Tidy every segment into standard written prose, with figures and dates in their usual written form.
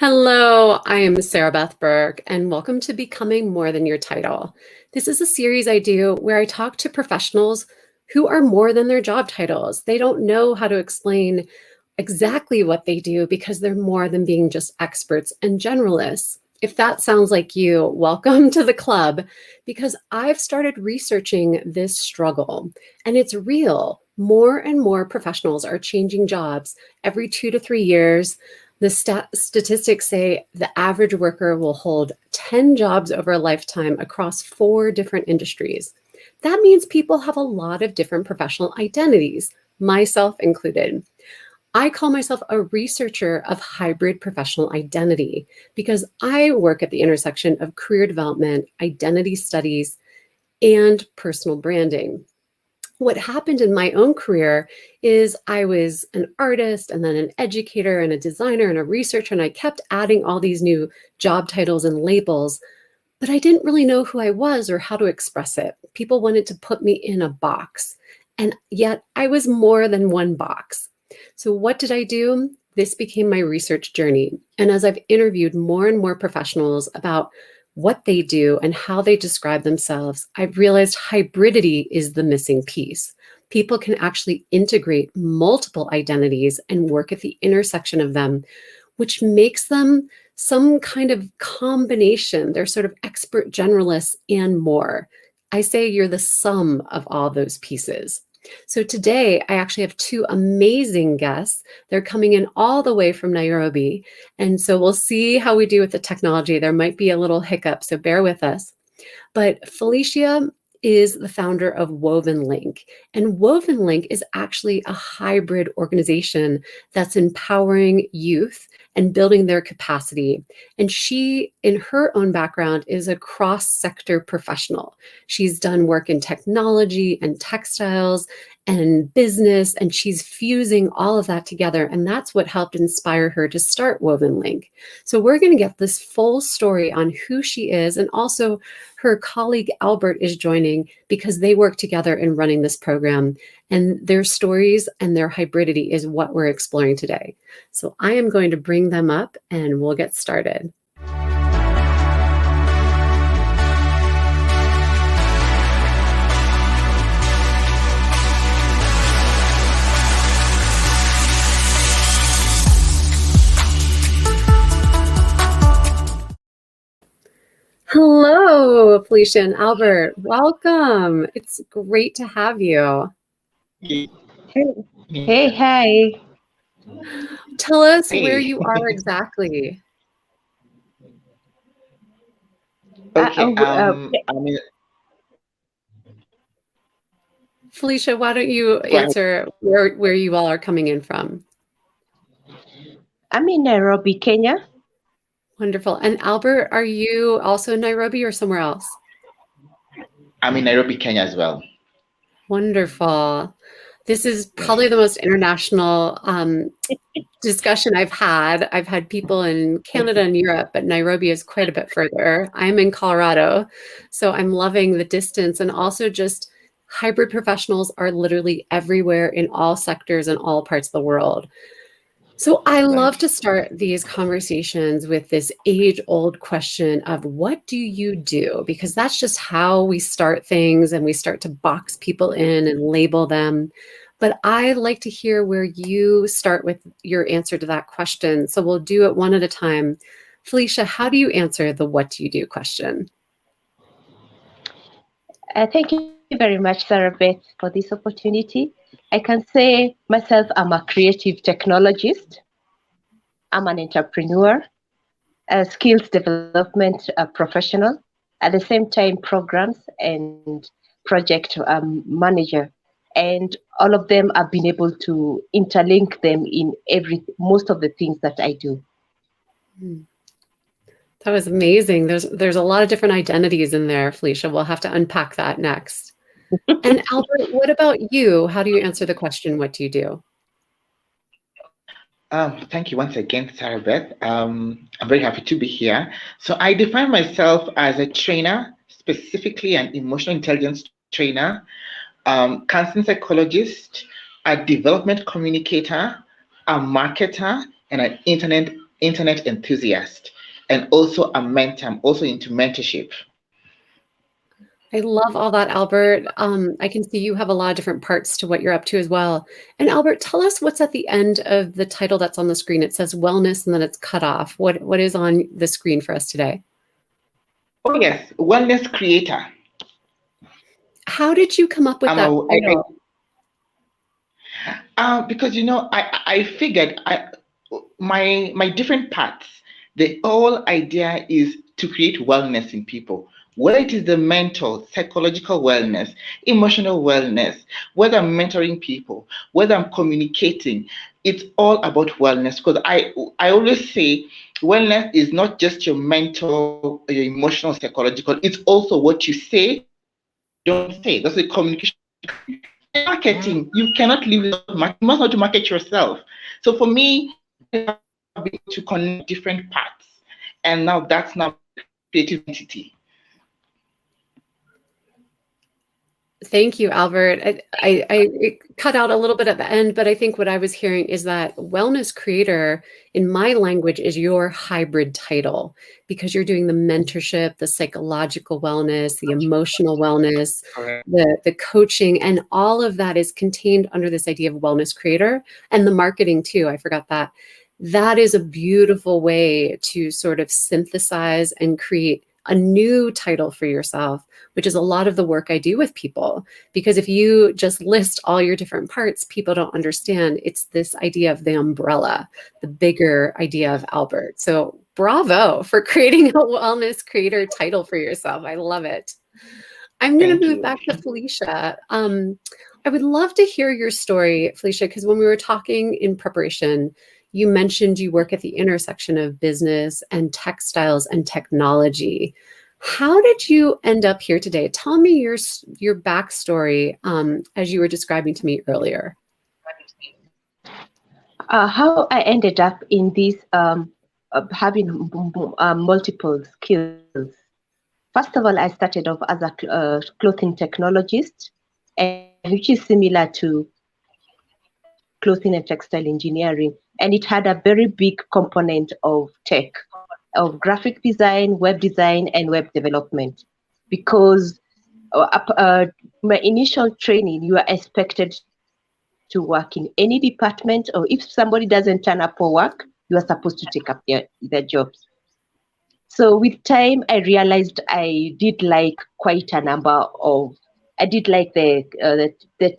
Hello, I am Sarah Beth Berg, and welcome to Becoming More Than Your Title. This is a series I do where I talk to professionals who are more than their job titles. They don't know how to explain exactly what they do because they're more than being just experts and generalists. If that sounds like you, welcome to the club, because I've started researching this struggle, and it's real. More and more professionals are changing jobs every 2 to 3 years. The statistics say the average worker will hold 10 jobs over a lifetime across 4 different industries. That means people have a lot of different professional identities, myself included. I call myself a researcher of hybrid professional identity because I work at the intersection of career development, identity studies, and personal branding. What happened in my own career is I was an artist and then an educator and a designer and a researcher, and I kept adding all these new job titles and labels, but I didn't really know who I was or how to express it. People wanted to put me in a box, and yet I was more than one box. So what did I do? This became my research journey. And as I've interviewed more and more professionals about what they do and how they describe themselves, I've realized hybridity is the missing piece. People can actually integrate multiple identities and work at the intersection of them, which makes them some kind of combination. They're sort of expert generalists and more. I say you're the sum of all those pieces. So today, I actually have 2 amazing guests. They're coming in all the way from Nairobi. And so we'll see how we do with the technology. There might be a little hiccup, so bear with us. But Flacia is the founder of Woven Link. And Woven Link is actually a hybrid organization that's empowering youth and building their capacity. And she, in her own background, is a cross-sector professional. She's done work in technology and textiles and business, and she's fusing all of that together. And that's what helped inspire her to start Woven Link. So we're going to get this full story on who she is, and also her colleague Albert is joining because they work together in running this program, and their stories and their hybridity is what we're exploring today. So I am going to bring them up and we'll get started. Hello, Felicia and Albert. Welcome. It's great to have you. Hey, hi. Tell us where you are exactly. Okay. Felicia, why don't you answer where you all are coming in from? I'm in Nairobi, Kenya. Wonderful. And Albert, are you also in Nairobi or somewhere else? I'm in Nairobi, Kenya as well. Wonderful. This is probably the most international discussion I've had. I've had people in Canada and Europe, but Nairobi is quite a bit further. I'm in Colorado, so I'm loving the distance, and also just hybrid professionals are literally everywhere in all sectors and all parts of the world. So I love to start these conversations with this age-old question of what do you do? Because that's just how we start things, and we start to box people in and label them. But I like to hear where you start with your answer to that question. So we'll do it one at a time. Felicia, how do you answer the what do you do question? Thank you very much, Sarah Beth, for this opportunity. I can say myself, I'm a creative technologist. I'm an entrepreneur, a skills development professional, at the same time programs and project manager. And all of them, I've been able to interlink them in most of the things that I do. That was amazing. There's a lot of different identities in there, Felicia. We'll have to unpack that next. And Albert, what about you? How do you answer the question, what do you do? Thank you once again, Sarah Beth. I'm very happy to be here. So I define myself as a trainer, specifically an emotional intelligence trainer, counseling psychologist, a development communicator, a marketer, and an internet internet enthusiast, and also a mentor. I'm also into mentorship. I love all that, Albert. I can see you have a lot of different parts to what you're up to as well. And Albert, tell us what's at the end of the title that's on the screen. It says wellness and then it's cut off. What is on the screen for us today? Oh yes, wellness creator. How did you come up with that title? Because I figured my different parts. The whole idea is to create wellness in people. Whether it is the mental, psychological wellness, emotional wellness, whether I'm mentoring people, whether I'm communicating, it's all about wellness. Because I always say wellness is not just your mental, your emotional, psychological. It's also what you say, don't say. That's the communication. Marketing, you cannot live without marketing. You must know to market yourself. So for me, I have been to connect different parts, and now that's now creative entity. Thank you, Albert. I cut out a little bit at the end, but I think what I was hearing is that wellness creator in my language is your hybrid title because you're doing the mentorship, the psychological wellness, the emotional wellness, the coaching, and all of that is contained under this idea of wellness creator and the marketing too. I forgot that. That is a beautiful way to sort of synthesize and create a new title for yourself, which is a lot of the work I do with people. Because if you just list all your different parts, people don't understand. It's this idea of the umbrella, the bigger idea of Albert. So bravo for creating a wellness creator title for yourself. I love it. I'm going to move back to Flacia. I would love to hear your story, Flacia, because when we were talking in preparation, you mentioned you work at the intersection of business and textiles and technology. How did you end up here today? Tell me your backstory as you were describing to me earlier. How I ended up in this having multiple skills. First of all, I started off as a clothing technologist, which is similar to clothing and textile engineering. And it had a very big component of tech, of graphic design, web design, and web development. Because my initial training, you are expected to work in any department, or if somebody doesn't turn up for work, you are supposed to take up their jobs. So with time, I realized I did like quite a number of, I did like the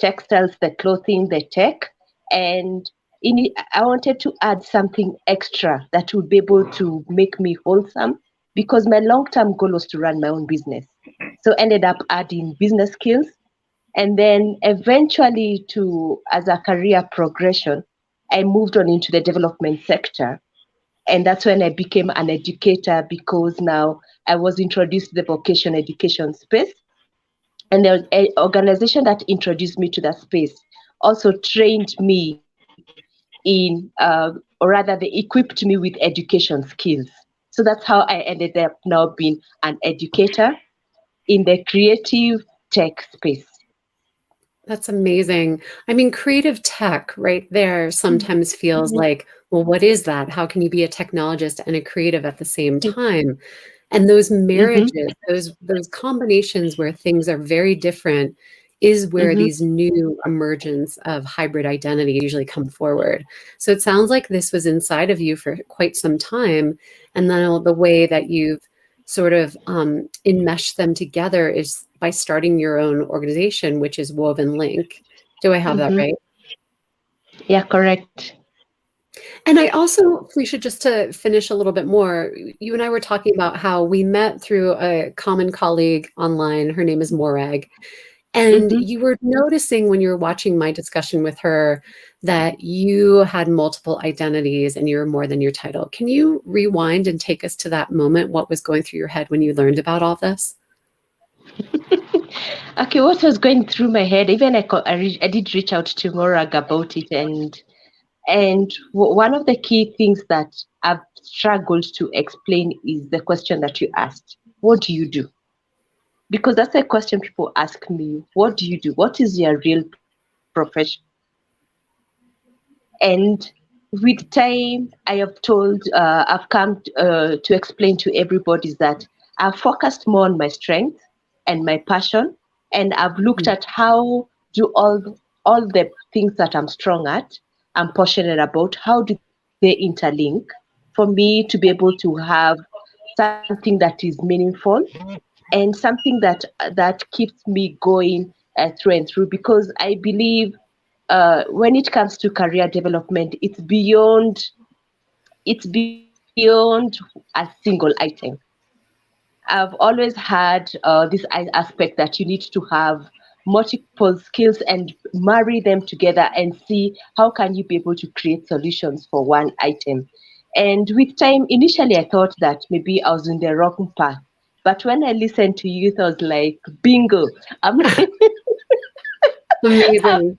textiles, the clothing, the tech, and I wanted to add something extra that would be able to make me wholesome, because my long-term goal was to run my own business. So ended up adding business skills, and then eventually as a career progression, I moved on into the development sector. And that's when I became an educator, because now I was introduced to the vocational education space. And the organization that introduced me to that space also trained me in, or rather they equipped me with education skills. So that's how I ended up now being an educator in the creative tech space. That's amazing. I mean, creative tech right there sometimes feels like, well, what is that? How can you be a technologist and a creative at the same time? And those marriages, those combinations where things are very different is where these new emergence of hybrid identity usually come forward. So it sounds like this was inside of you for quite some time. And then the way that you've sort of enmeshed them together is by starting your own organization, which is Woven Link. Do I have that right? Yeah, correct. And I also, Flacia, just to finish a little bit more, you and I were talking about how we met through a common colleague online. Her name is Morag. And you were noticing when you were watching my discussion with her that you had multiple identities and you were more than your title. Can you rewind and take us to that moment? What was going through your head when you learned about all this? Okay, what was going through my head, even I did reach out to Morag about it, and one of the key things that I've struggled to explain is the question that you asked. What do you do? Because that's a question people ask me. What do you do? What is your real profession? And with time, I've come to explain to everybody that I've focused more on my strength and my passion, and I've looked at how do all the things that I'm strong at, I'm passionate about, how do they interlink for me to be able to have something that is meaningful and something that keeps me going through and through, because I believe when it comes to career development, it's beyond a single item. I've always had this aspect that you need to have multiple skills and marry them together and see how can you be able to create solutions for one item. And with time, initially I thought that maybe I was in the wrong path. But when I listened to you, I was like, bingo. Amazing.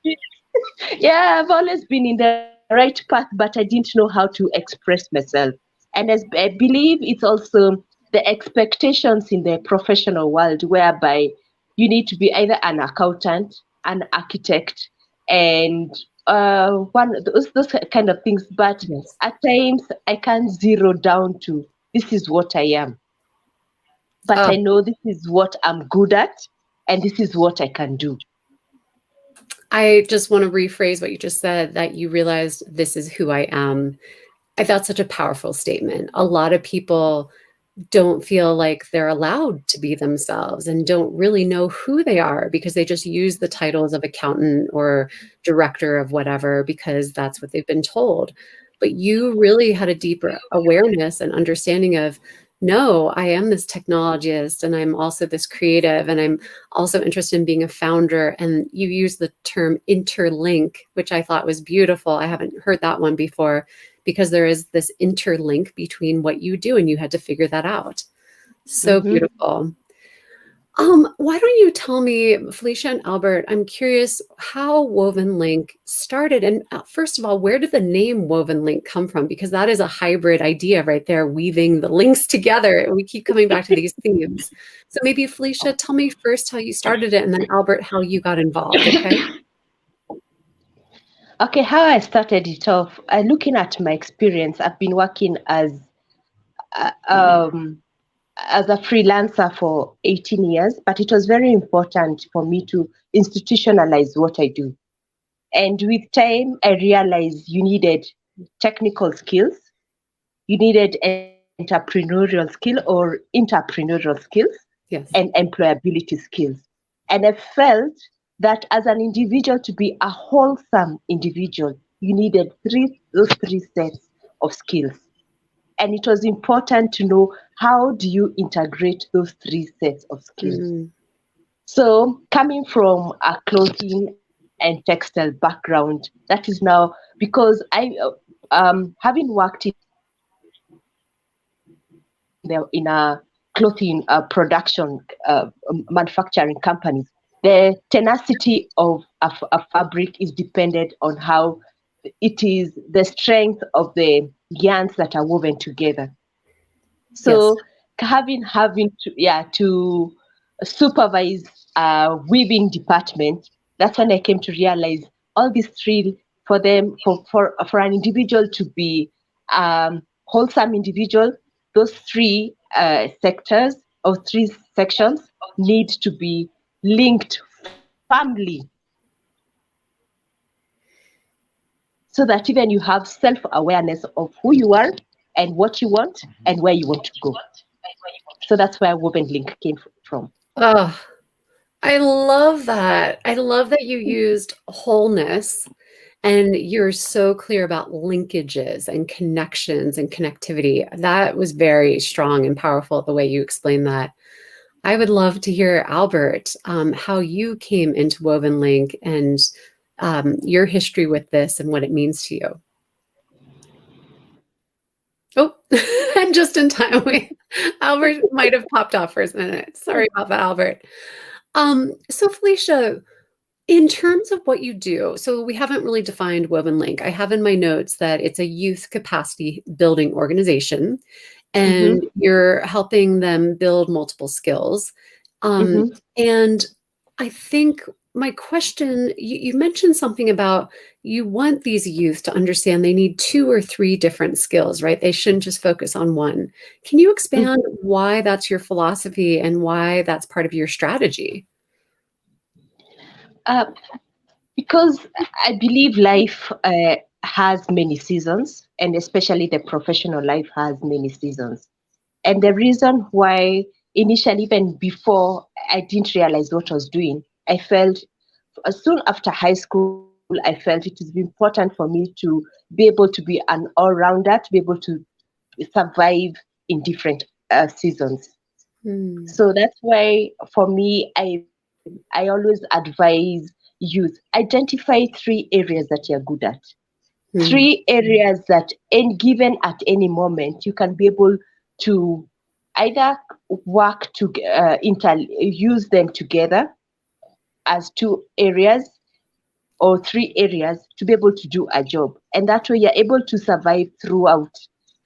I've always been in the right path, but I didn't know how to express myself. And as I believe it's also the expectations in the professional world, whereby you need to be either an accountant, an architect, and those kind of things. But Yes. at times I can't zero down to this is what I am. But I know this is what I'm good at, and this is what I can do. I just want to rephrase what you just said, that you realized this is who I am. I thought such a powerful statement. A lot of people don't feel like they're allowed to be themselves and don't really know who they are because they just use the titles of accountant or director of whatever because that's what they've been told. But you really had a deeper awareness and understanding of, no, I am this technologist and I'm also this creative and I'm also interested in being a founder. And you use the term interlink, which I thought was beautiful. I haven't heard that one before, because there is this interlink between what you do and you had to figure that out. So beautiful. Why don't you tell me, Flacia and Albert, I'm curious how Woven Link started. And first of all, where did the name Woven Link come from? Because that is a hybrid idea right there, weaving the links together. And we keep coming back to these themes. So maybe Flacia, tell me first how you started it, and then Albert, how you got involved, okay? Okay, how I started it off, looking at my experience, I've been working as a freelancer for 18 years, but it was very important for me to institutionalize what I do. And with time, I realized you needed technical skills, you needed entrepreneurial skill or entrepreneurial skills, Yes. and employability skills. And I felt that as an individual, to be a wholesome individual, you needed those three sets of skills. And it was important to know how do you integrate those three sets of skills. So coming from a clothing and textile background, that is now because I, having worked in a clothing production manufacturing companies, the tenacity of a fabric is dependent on how it is the strength of the yarns that are woven together. So having to supervise a weaving department, that's when I came to realize all these three, for an individual to be wholesome individual, those three sectors or three sections need to be linked firmly, so that even you have self-awareness of who you are and what you want and where you want to go. So that's where Woven Link came from. Oh, I love that. I love that you used wholeness and you're so clear about linkages and connections and connectivity. That was very strong and powerful, the way you explained that. I would love to hear, Albert, how you came into Woven Link and your history with this and what it means to you. Oh, and just in time, Albert might have popped off for a minute. Sorry about that, Albert. So Flacia, in terms of what you do, so we haven't really defined Woven Link. I have in my notes that it's a youth capacity building organization, and you're helping them build multiple skills. And I think my question, you mentioned something about you want these youth to understand they need 2 or 3 different skills, right? They shouldn't just focus on one. Can you expand why that's your philosophy and why that's part of your strategy? Because I believe life has many seasons, and especially the professional life has many seasons. And the reason why initially, even before I didn't realize what I was doing, I felt soon after high school, I felt it is important for me to be able to be an all-rounder, to be able to survive in different seasons. So that's why for me, I always advise youth, identify 3 areas that you're good at. 3 areas that, given at any moment, you can be able to either work to use them together as 2 areas or 3 areas to be able to do a job. And that way you're able to survive throughout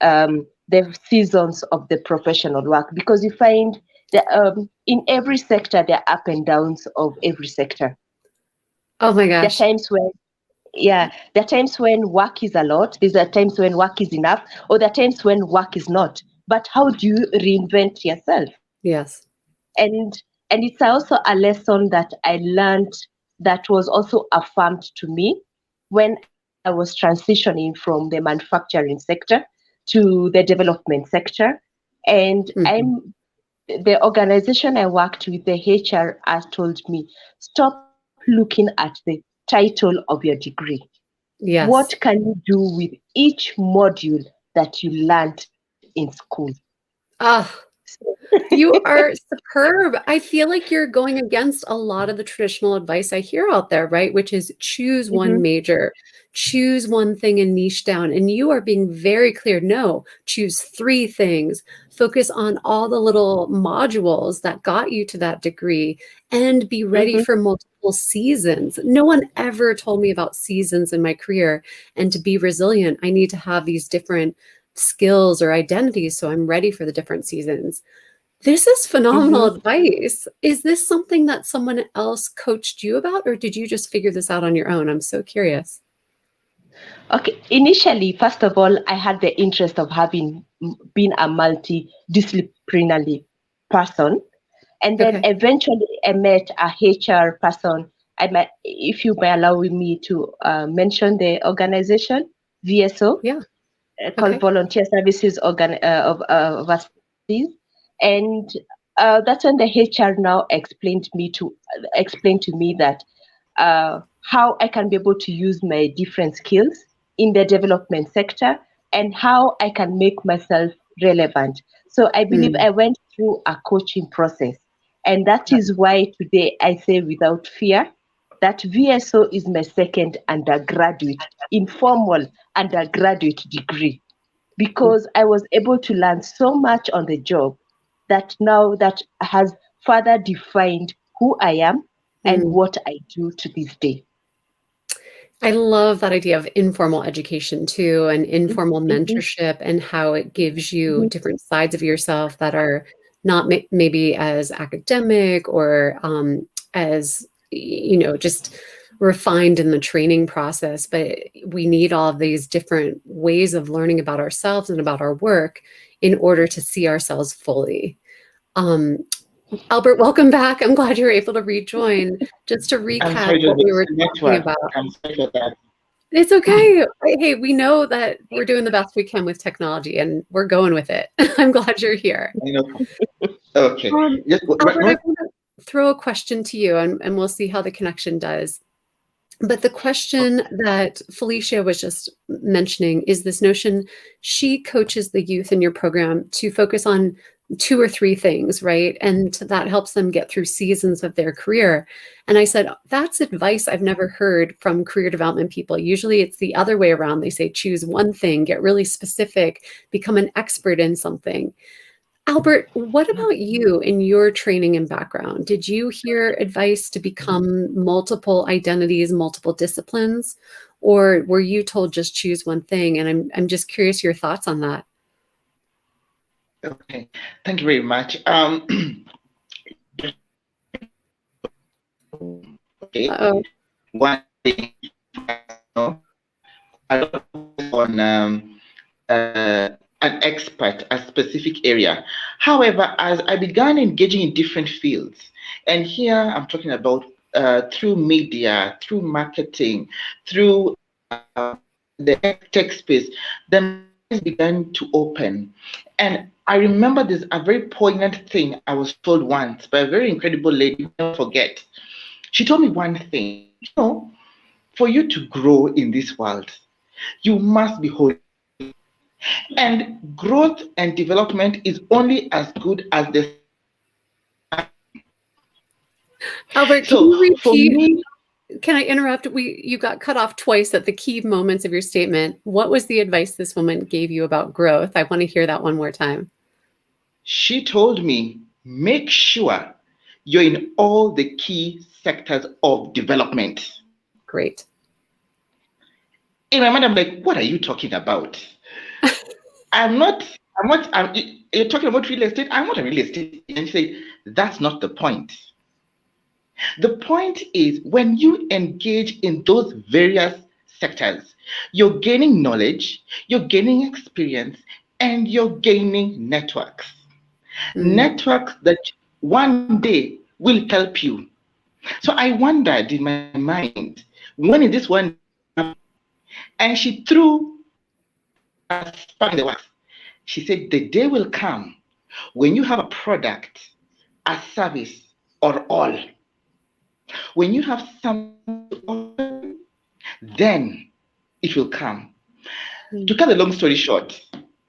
the seasons of the professional work, because you find that in every sector, there are up and downs of every sector. Oh my gosh. There are times when work is a lot, there are times when work is enough, or there are times when work is not. But how do you reinvent yourself? Yes. And it's also a lesson that I learned that was also affirmed to me when I was transitioning from the manufacturing sector to the development sector. And the organization I worked with, the HR, has told me, stop looking at the title of your degree. Yes. What can you do with each module that you learned in school? You are superb. I feel like you're going against a lot of the traditional advice I hear out there, right? Which is choose one major, choose one thing and niche down. And you are being very clear. No, choose 3 things, focus on all the little modules that got you to that degree, and be ready for multiple seasons. No one ever told me about seasons in my career. And to be resilient, I need to have these different skills or identities so I'm ready for the different seasons. This is phenomenal advice. Is this something that someone else coached you about, or did you just figure this out on your own? I'm so curious. Okay, initially, first of all, I had the interest of been a multidisciplinary person. And then eventually I met a HR person. If you may allow me to mention the organization, VSO, called Volunteer Services of Overseas. And that's when the HR now explained to me that how I can be able to use my different skills in the development sector and how I can make myself relevant. So I believe I went through a coaching process. And that is why today I say without fear that VSO is my second informal undergraduate degree, because I was able to learn so much on the job that has further defined who I am and what I do to this day. I love that idea of informal education too, and informal mentorship, and how it gives you different sides of yourself that are not maybe as academic or as, just refined in the training process. But we need all of these different ways of learning about ourselves and about our work in order to see ourselves fully. Albert, welcome back. I'm glad you were able to rejoin. Just to recap what we were talking about. I'm sorry for that. It's okay. Hey, we know that we're doing the best we can with technology, and we're going with it. I'm glad you're here. Okay. Albert, I want to throw a question to you, and we'll see how the connection does. But the question that Flacia was just mentioning is this notion: she coaches the youth in your program to focus on 2 or 3 things, right? And that helps them get through seasons of their career. And I said, that's advice I've never heard from career development people. Usually it's the other way around. They say, choose one thing, get really specific, become an expert in something. Albert, what about you in your training and background? Did you hear advice to become multiple identities, multiple disciplines, or were you told just choose one thing? And I'm just curious your thoughts on that. Okay, thank you very much. Okay. Uh-oh. One thing, a lot on an expert, a specific area. However, as I began engaging in different fields, and here I'm talking about through media, through marketing, through the tech space, the eyes began to open. And I remember there's a very poignant thing I was told once by a very incredible lady, I'll never forget. She told me one thing, for you to grow in this world, you must be holy. And growth and development is only as good as the. Albert, can So you for repeat? me, Can I interrupt? You got cut off twice at the key moments of your statement. What was the advice this woman gave you about growth? I want to hear that one more time. she told me, make sure you're in all the key sectors of development. Great. In my mind, I'm like, what are you talking about? You're talking about real estate. I'm not a real estate. And she said, that's not the point. The point is when you engage in those various sectors, you're gaining knowledge, you're gaining experience, and you're gaining networks. Networks that one day will help you. So I wondered in my mind, when is this one? And she threw a spark in the works. She said, the day will come when you have a product, a service, or all. When you have something, then it will come. To cut the long story short,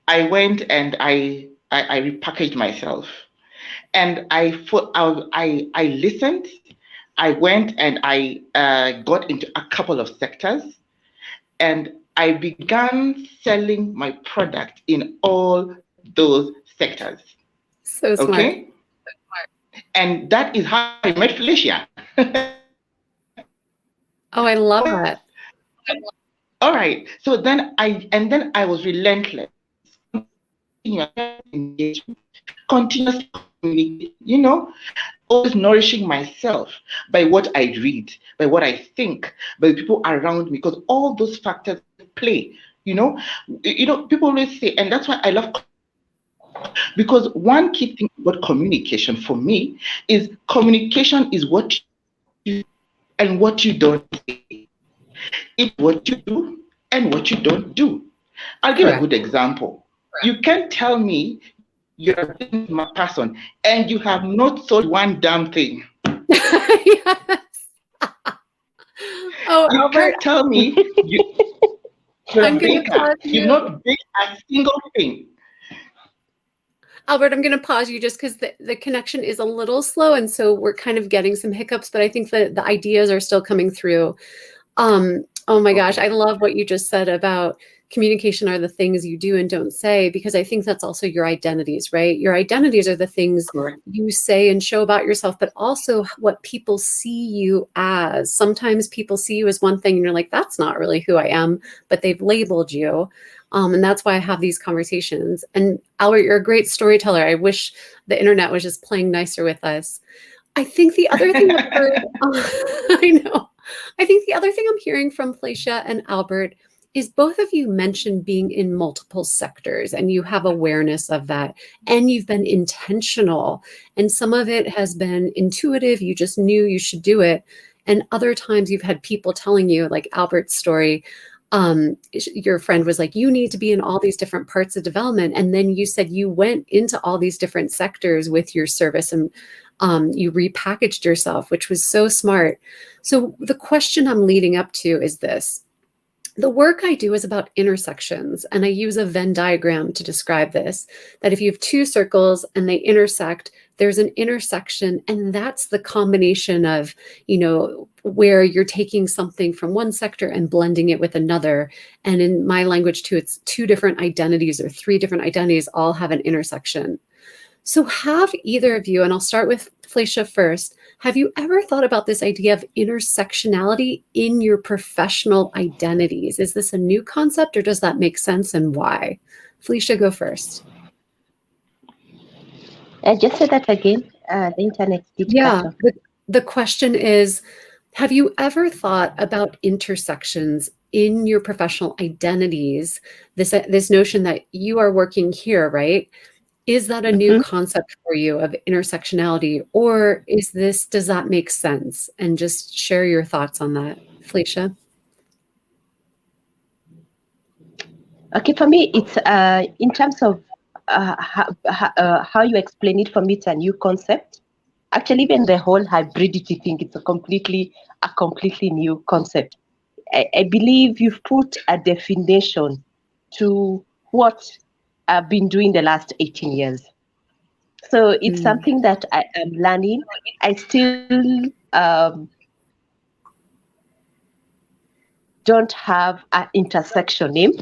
I went and I repackaged myself, and I listened. I went and I got into a couple of sectors, and I began selling my product in all those sectors. So smart. Okay, and that is how I met Flacia. Oh, I love that. All right. So then I was relentless. Engagement, continuously communicate, always nourishing myself by what I read, by what I think, by the people around me, because all those factors play. People always say, and that's why I love, because one key thing about communication for me is communication is what you and what you don't say. It's what you do and what you don't do. I'll give a good example. You can't tell me you're a business person and you have not sold one damn thing. Yes. Oh, you Albert, can't tell me you're I'm a going to baker. pause you. You've not baked a single thing. Albert, I'm going to pause you just because the connection is a little slow, and so we're kind of getting some hiccups, but I think that the ideas are still coming through. Oh my gosh, I love what you just said about communication are the things you do and don't say, because I think that's also your identities, right? Your identities are the things you say and show about yourself, but also what people see you as. Sometimes people see you as one thing and you're like, that's not really who I am, but they've labeled you. And that's why I have these conversations. And Albert, you're a great storyteller. I wish the internet was just playing nicer with us. I think the other thing I've heard, I know. I think the other thing I'm hearing from Flacia and Albert is both of you mentioned being in multiple sectors, and you have awareness of that, and you've been intentional, and some of it has been intuitive. You just knew you should do it. And other times you've had people telling you, like Albert's story, your friend was like, you need to be in all these different parts of development. And then you said you went into all these different sectors with your service, and you repackaged yourself, which was so smart. So the question I'm leading up to is this. The work I do is about intersections, and I use a Venn diagram to describe this, that if you have two circles and they intersect, there's an intersection, and that's the combination of, where you're taking something from one sector and blending it with another. And in my language too, it's two different identities or three different identities all have an intersection. So have either of you, and I'll start with Flacia first, have you ever thought about this idea of intersectionality in your professional identities? Is this a new concept, or does that make sense, and why? Flacia, go first. Just say that again. The internet did cut off. The question is, Have you ever thought about intersections in your professional identities? This notion that you are working here, right? Is that a new Mhm. concept for you of intersectionality, or does that make sense? And just share your thoughts on that, Flacia. Okay, for me, it's in terms of how you explain it. For me, it's a new concept. Actually, even the whole hybridity thing, it's a completely new concept. I believe you've put a definition to what I've been doing the last 18 years. So it's something that I am learning. I still don't have an intersection name.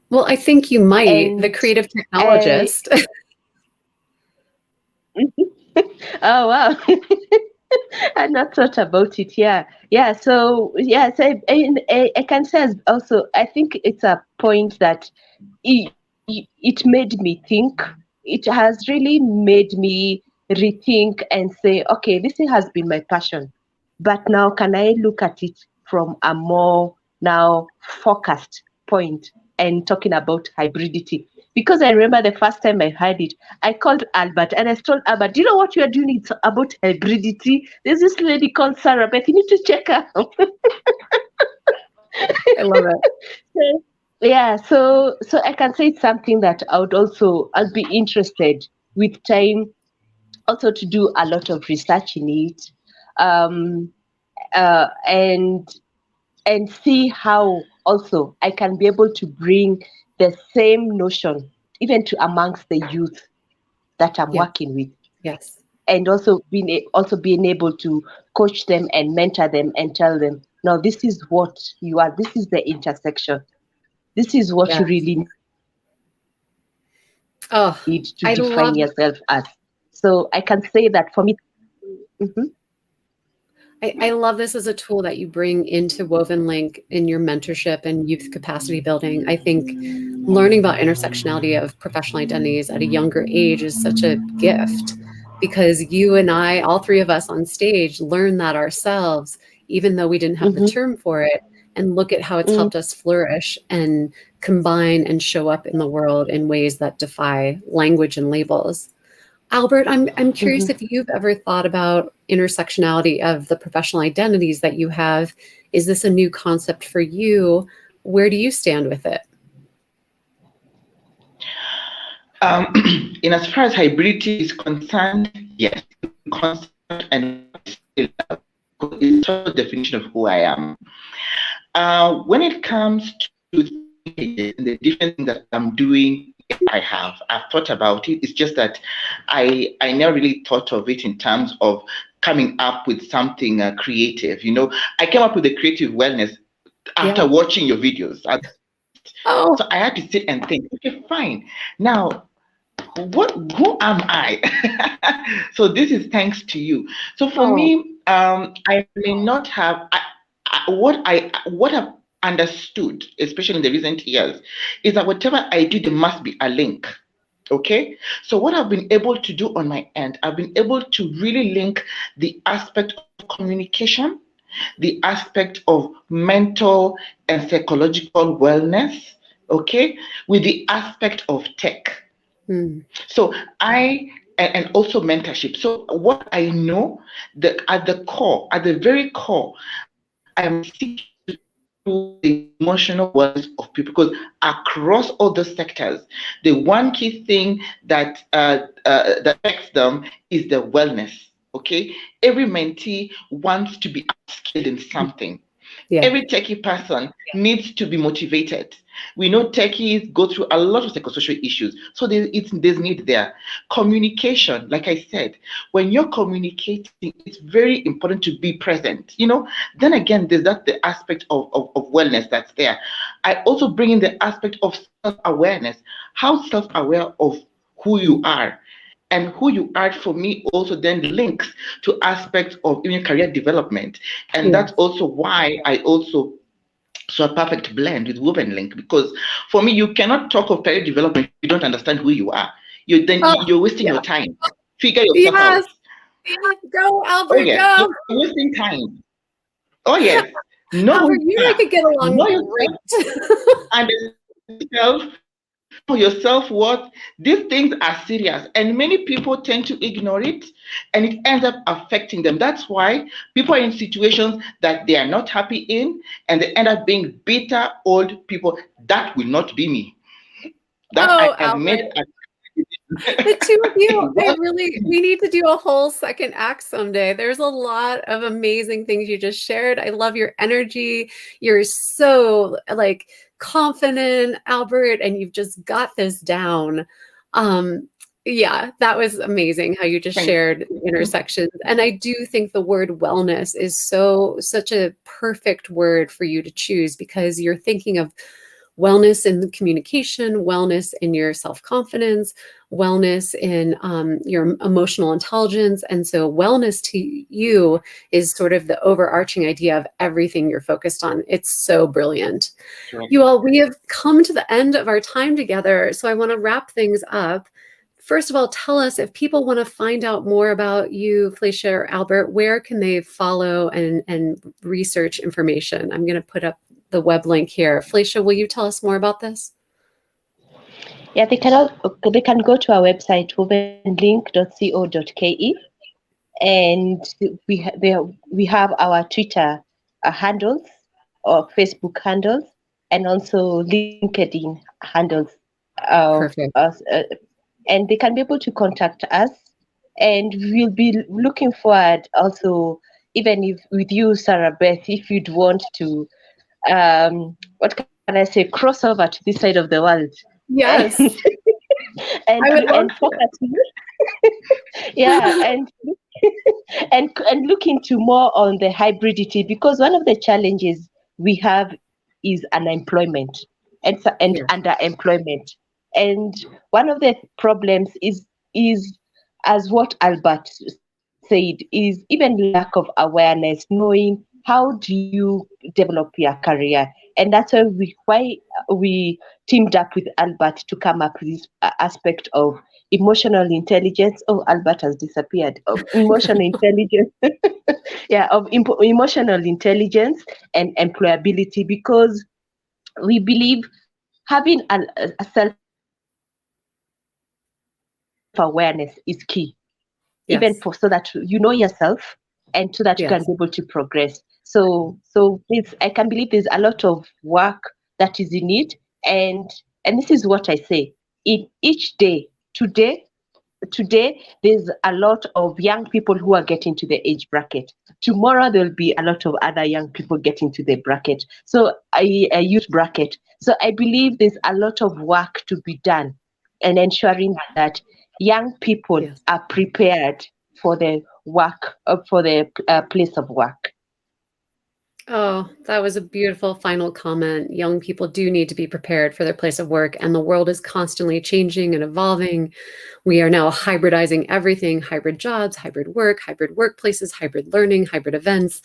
Well, I think you might, the And creative technologist. oh wow. I not thought about it. Yeah. So yes, I can say also. I think it's a point that it made me think. It has really made me rethink and say, okay, this has been my passion, but now can I look at it from a more now focused point and talking about hybridity? Because I remember the first time I heard it, I called Albert and I told Albert, do you know what you are doing? It's about hybridity. There's this lady called Sarah Beth. You need to check her out. I love it. Yeah, so I can say it's something that I'll be interested with time also to do a lot of research in it, um, and see how also I can be able to bring the same notion even to amongst the youth that I'm working with. Yes. And also being able to coach them and mentor them and tell them, no, this is what you are. This is the intersection. This is what you really need to define yourself as. So I can say that for me. Mm-hmm. I love this as a tool that you bring into Woven Link in your mentorship and youth capacity building. I think learning about intersectionality of professional identities at a younger age is such a gift, because you and I, all three of us on stage, learn that ourselves, even though we didn't have the term for it, and look at how it's helped us flourish and combine and show up in the world in ways that defy language and labels. Albert, I'm curious if you've ever thought about intersectionality of the professional identities that you have. Is this a new concept for you? Where do you stand with it? In as far as hybridity is concerned, yes, concept and it's a definition of who I am. When it comes to the different things that I'm doing, I've thought about it. It's just that I never really thought of it in terms of coming up with something creative. I came up with the creative wellness after watching your videos. So I had to sit and think, okay, fine. Now, who am I? So this is thanks to you. So for me, I may not have what I've understood, especially in the recent years, is that whatever I do, there must be a link. Okay, so what I've been able to do on my end, I've been able to really link the aspect of communication, the aspect of mental and psychological wellness, okay, with the aspect of tech. So and also mentorship. So what I know that at the very core, I am seeking to the emotional wellness of people, because across all those sectors, the one key thing that that affects them is the wellness. Okay, every mentee wants to be upskilled in something. Every techie person needs to be motivated. We know techies go through a lot of psychosocial issues, so there's need there. Communication, like I said, when you're communicating, it's very important to be present. Then again, there's the aspect of wellness that's there. I also bring in the aspect of self-awareness. How self-aware of who you are. And who you are, for me, also then links to aspects of even career development. And that's also why I also saw a perfect blend with Woven Link, because for me, you cannot talk of career development if you don't understand who you are. You're wasting your time. Figure yourself out. Go, Oh Albert, yes, go. you're wasting time. Oh yes, know Albert, who you you and I are. could get along Know yourself. great. Understand yourself. Know your self-worth. These things are serious, and many people tend to ignore it, and it ends up affecting them. That's why people are in situations that they are not happy in, and they end up being bitter old people. That will not be me. That I Oh, have made Albert. a The two of you, well, we need to do a whole second act someday. There's a lot of amazing things you just shared. I love your energy. You're so like confident, Albert, and you've just got this down. Um, yeah, that was amazing how you just thank shared intersections. And I do think the word wellness is such a perfect word for you to choose because you're thinking of wellness in the communication, wellness in your self-confidence, wellness in your emotional intelligence. And so wellness to you is sort of the overarching idea of everything you're focused on. It's so brilliant. you. You all, we have come to the end of our time together. So I want to wrap things up. First of all, tell us if people want to find out more about you, Flacia or Albert, where can they follow and research information? I'm going to put up the web link here. Flacia, will you tell us more about this? Yeah, they can go to our website, wovenlink.co.ke, and we have our Twitter handles or Facebook handles, and also LinkedIn handles. Perfect. And they can be able to contact us, and we'll be looking forward also, even if with you, Sarah Beth, if you'd want to, what can I say, cross over to this side of the world. Yes. and I would love and talk to. at you. Yeah, and look into more on the hybridity, because one of the challenges we have is unemployment and Yeah. underemployment, and one of the problems is as what Albert said, is even lack of awareness, knowing how do you develop your career. And that's why we teamed up with Albert to come up with this aspect of emotional intelligence. Oh, Albert has disappeared. Of emotional intelligence. Yeah, of emotional intelligence and employability, because we believe having a self-awareness is key, even Yes. so that you know yourself, and so that you can Yes. be able to progress. So I can believe there's a lot of work that is in it, and this is what I say: in each day, today there's a lot of young people who are getting to the age bracket. Tomorrow there'll be a lot of other young people getting to the bracket, so a youth bracket. So I believe there's a lot of work to be done, and ensuring that young people Yes. are prepared for the work, for the place of work. Oh, that was a beautiful final comment. Young people do need to be prepared for their place of work, and the world is constantly changing and evolving. We are now hybridizing everything, hybrid jobs, hybrid work, hybrid workplaces, hybrid learning, hybrid events.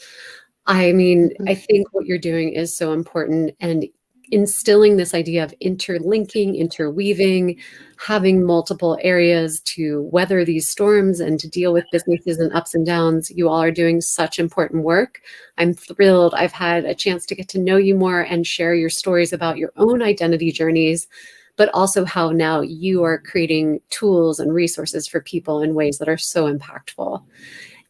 I mean, I think what you're doing is so important, and instilling this idea of interlinking, interweaving, having multiple areas to weather these storms and to deal with businesses and ups and downs. You all are doing such important work. I'm thrilled. I've had a chance to get to know you more and share your stories about your own identity journeys, but also how now you are creating tools and resources for people in ways that are so impactful.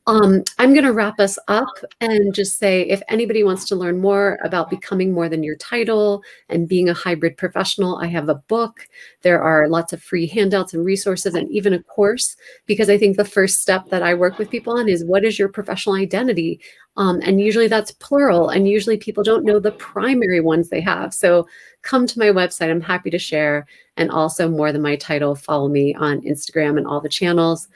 I'm going to wrap us up and just say, if anybody wants to learn more about becoming more than your title and being a hybrid professional, I have a book. There are lots of free handouts and resources, and even a course, because I think the first step that I work with people on is, what is your professional identity? And usually that's plural, and usually people don't know the primary ones they have. So come to my website. I'm happy to share. And also, More Than My Title, follow me on Instagram and all the channels.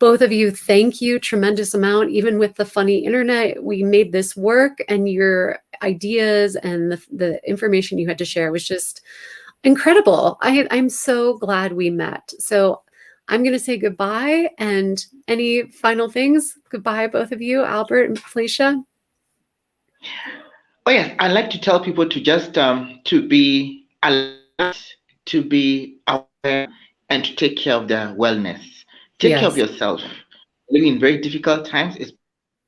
Both of you, thank you, tremendous amount. Even with the funny internet, we made this work, and your ideas and the information you had to share was just incredible. I'm so glad we met. So I'm going to say goodbye. And any final things? Goodbye, both of you, Albert and Flacia. Oh yes, I like to tell people to just to be alert, to be aware, and to take care of their wellness. Take care of Yes. yourself. living in very difficult times.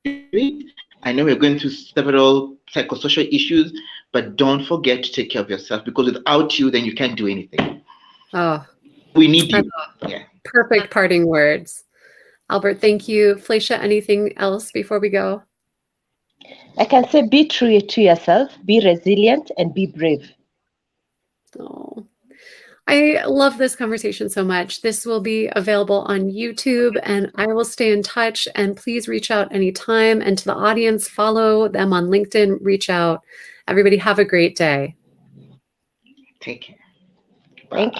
I know we're going through several psychosocial issues, but don't forget to take care of yourself, because without you, then you can't do anything. Oh, We need you. Yeah. perfect parting words. Albert, thank you. Flacia, anything else before we go? I can say be true to yourself, be resilient, and be brave. Oh, I love this conversation so much. This will be available on YouTube, and I will stay in touch. And please reach out anytime. And to the audience, follow them on LinkedIn, reach out. Everybody have a great day. Take care. Thank you.